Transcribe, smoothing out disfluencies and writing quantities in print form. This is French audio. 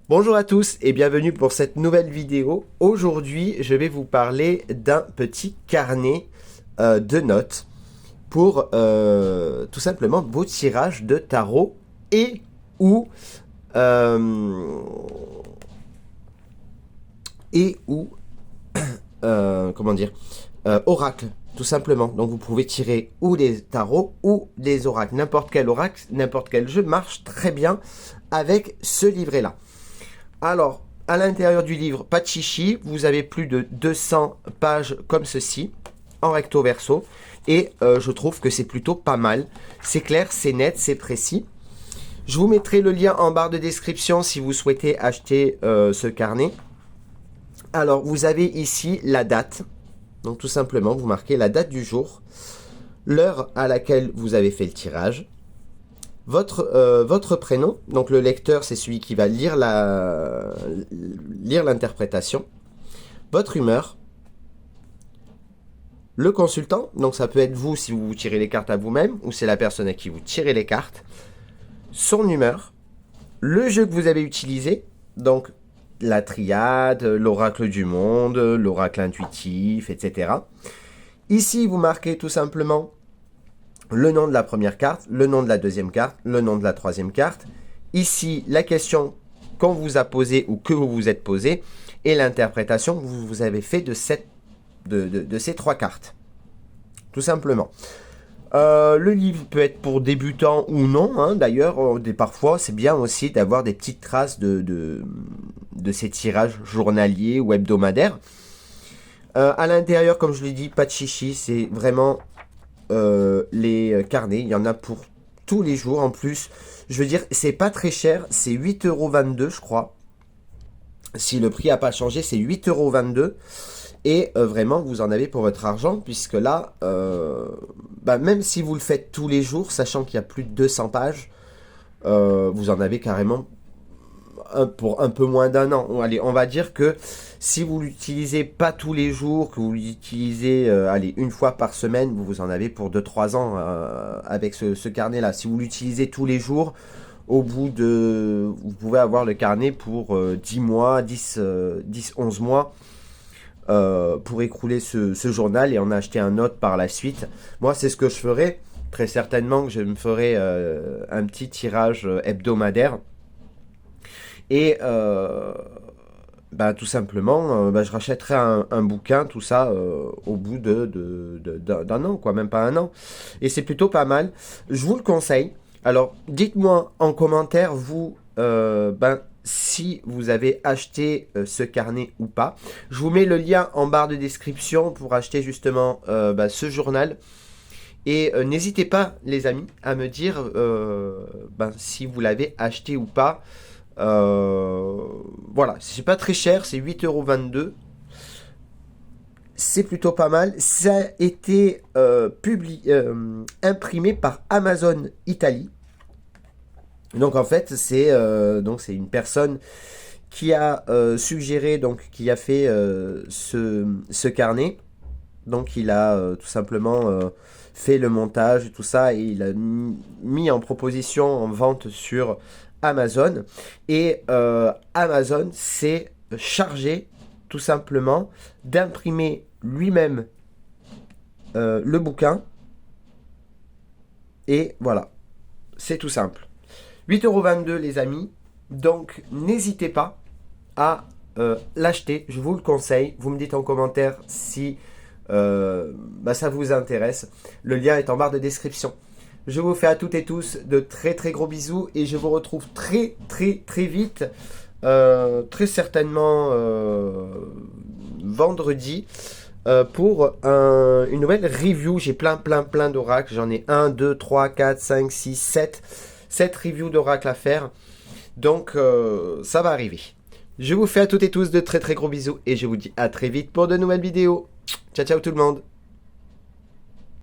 Bonjour à tous et bienvenue pour cette nouvelle vidéo. Aujourd'hui, je vais vous parler d'un petit carnet de notes pour tout simplement vos tirages de tarot et ou euh, comment dire oracle tout simplement. Donc vous pouvez tirer ou des tarots ou des oracles. N'importe quel oracle, n'importe quel jeu marche très bien avec ce livret là. Alors, à l'intérieur du livre, pas de chichi, vous avez plus de 200 pages comme ceci, en recto verso, et je trouve que c'est plutôt pas mal. C'est clair, c'est net, c'est précis. Je vous mettrai le lien en barre de description si vous souhaitez acheter ce carnet. Alors, vous avez ici la date, donc tout simplement, vous marquez la date du jour, l'heure à laquelle vous avez fait le tirage, votre prénom, donc le lecteur c'est celui qui va lire l'interprétation, votre humeur, le consultant, donc ça peut être vous si vous tirez les cartes à vous-même ou c'est la personne à qui vous tirez les cartes, son humeur, le jeu que vous avez utilisé, donc la triade, l'oracle du monde, l'oracle intuitif, etc. Ici vous marquez tout simplement le nom de la première carte, le nom de la deuxième carte, le nom de la troisième carte. Ici, la question qu'on vous a posée ou que vous vous êtes posée et l'interprétation que vous avez fait de ces trois cartes. Tout simplement. Le livre peut être pour débutants ou non. Hein. D'ailleurs, parfois, c'est bien aussi d'avoir des petites traces de ces tirages journaliers ou hebdomadaires. À l'intérieur, comme je l'ai dit, pas de chichi. C'est vraiment... les carnets, il y en a pour tous les jours en plus. Je veux dire, c'est pas très cher, c'est 8,22 € je crois. Si le prix n'a pas changé, c'est 8,22 €. Et vraiment, vous en avez pour votre argent, puisque là, même si vous le faites tous les jours, sachant qu'il y a plus de 200 pages, vous en avez carrément pour un peu moins d'un an. Allez, on va dire que si vous l'utilisez pas tous les jours, que vous l'utilisez une fois par semaine, vous en avez pour 2-3 ans avec ce carnet là. Si vous l'utilisez tous les jours, au bout de... vous pouvez avoir le carnet pour 10 mois, 10-11 mois pour écrouler ce journal et en acheter un autre par la suite. Moi, c'est ce que je ferais. Très certainement que je me ferai un petit tirage hebdomadaire. Et tout simplement, je rachèterai un bouquin, tout ça, au bout d'un an, quoi, même pas un an. Et c'est plutôt pas mal. Je vous le conseille. Alors, dites-moi en commentaire, vous, si vous avez acheté ce carnet ou pas. Je vous mets le lien en barre de description pour acheter justement ce journal. Et n'hésitez pas, les amis, à me dire si vous l'avez acheté ou pas. Voilà, c'est pas très cher, c'est 8,22 €. C'est plutôt pas mal. Ça a été imprimé par Amazon Italie. Donc en fait, c'est une personne qui a suggéré, donc qui a fait ce carnet. Donc il a tout simplement fait le montage et tout ça et il a mis en proposition en vente sur Amazon. Et Amazon s'est chargé tout simplement d'imprimer lui-même le bouquin. Et voilà, c'est tout simple. 8,22 € les amis. Donc n'hésitez pas à l'acheter, je vous le conseille. Vous me dites en commentaire si ça vous intéresse. Le lien est en barre de description. Je vous fais à toutes et tous de très très gros bisous et je vous retrouve très très très vite, très certainement vendredi pour une nouvelle review. J'ai plein d'oracles, j'en ai 1, 2, 3, 4, 5, 6, 7 reviews d'oracles à faire. Donc ça va arriver. Je vous fais à toutes et tous de très très gros bisous et je vous dis à très vite pour de nouvelles vidéos. Ciao ciao tout le monde.